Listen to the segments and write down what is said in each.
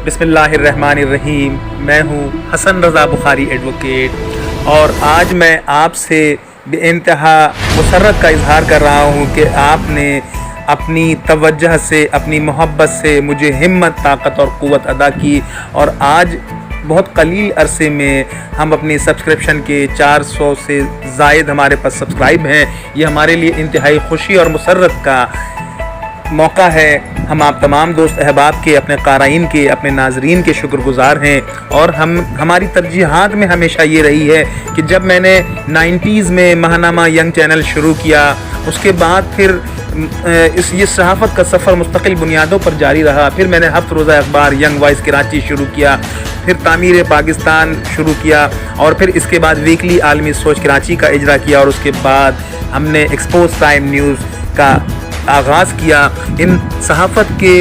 بسم اللہ الرحمن الرحیم۔ میں ہوں حسن رضا بخاری ایڈوکیٹ، اور آج میں آپ سے بے انتہا مسرت کا اظہار کر رہا ہوں کہ آپ نے اپنی توجہ سے، اپنی محبت سے مجھے ہمت، طاقت اور قوت عطا کی، اور آج بہت قلیل عرصے میں ہم اپنی سبسکرپشن کے 400 سے زائد ہمارے پاس سبسکرائب ہیں۔ یہ ہمارے لیے انتہائی خوشی اور مسرت کا موقع ہے۔ ہم آپ تمام دوست احباب کے، اپنے قارئین کے، اپنے ناظرین کے شکر گزار ہیں، اور ہماری ترجیحات میں ہمیشہ یہ رہی ہے کہ جب میں نے 90s میں ماہنامہ ینگ چینل شروع کیا، اس کے بعد پھر یہ صحافت کا سفر مستقل بنیادوں پر جاری رہا۔ پھر میں نے ہفت روزہ اخبار ینگ وائس کراچی شروع کیا، پھر تعمیر پاکستان شروع کیا، اور پھر اس کے بعد ویکلی عالمی سوچ کراچی کا اجرا کیا، اور اس کے بعد ہم نے ایکسپوز ٹائم نیوز کا آغاز کیا۔ ان صحافت کے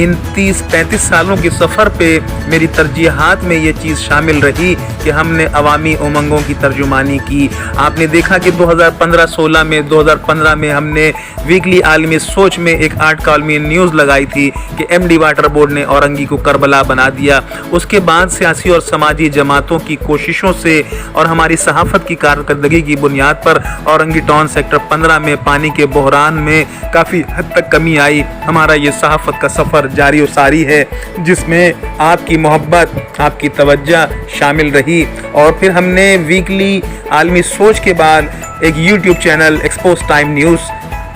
ان 30-35 سالوں کے سفر پہ میری ترجیحات میں یہ چیز شامل رہی کہ ہم نے عوامی امنگوں کی ترجمانی کی۔ آپ نے دیکھا کہ 2015-16 میں 2015 میں ہم نے ویکلی عالمی سوچ میں ایک 8 کالمی نیوز لگائی تھی کہ ایم ڈی واٹر بورڈ نے اورنگی کو کربلا بنا دیا۔ اس کے بعد سیاسی اور سماجی جماعتوں کی کوششوں سے اور ہماری صحافت کی کارکردگی کی بنیاد پر اورنگی ٹاؤن سیکٹر 15 میں پانی کے بحران میں کافی حد تک کمی آئی۔ ہمارا یہ صحافت کا سفر جاری و ساری ہے، جس میں آپ کی محبت، آپ کی توجہ شامل رہی، اور پھر ہم نے ویکلی عالمی سوچ کے بعد ایک YouTube channel Expose Time News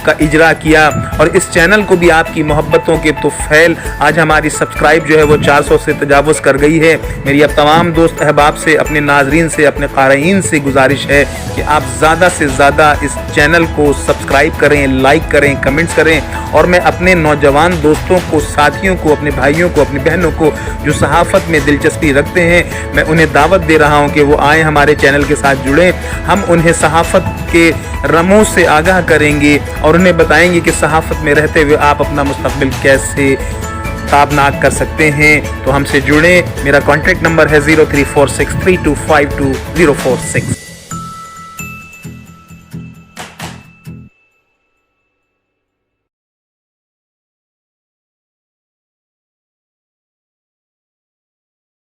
کا اجرا کیا، اور اس چینل کو بھی آپ کی محبتوں کے طفیل آج ہماری سبسکرائب جو ہے وہ 400 سے تجاوز کر گئی ہے۔ میری اب تمام دوست احباب سے، اپنے ناظرین سے، اپنے قارئین سے گزارش ہے کہ آپ زیادہ سے زیادہ اس چینل کو سبسکرائب کریں، لائک کریں، کمنٹس کریں، اور میں اپنے نوجوان دوستوں کو، ساتھیوں کو، اپنے بھائیوں کو، اپنی بہنوں کو جو صحافت میں دلچسپی رکھتے ہیں، میں انہیں دعوت دے رہا ہوں کہ وہ آئیں، ہمارے چینل کے ساتھ جڑیں۔ ہم انہیں صحافت کے رموز سے آگاہ کریں گے اور انہیں بتائیں گے کہ صحافت میں رہتے ہوئے آپ اپنا مستقبل کیسے تابناک کر سکتے ہیں۔ تو ہم سے جڑیں۔ میرا کانٹیکٹ نمبر ہے 03463252 046۔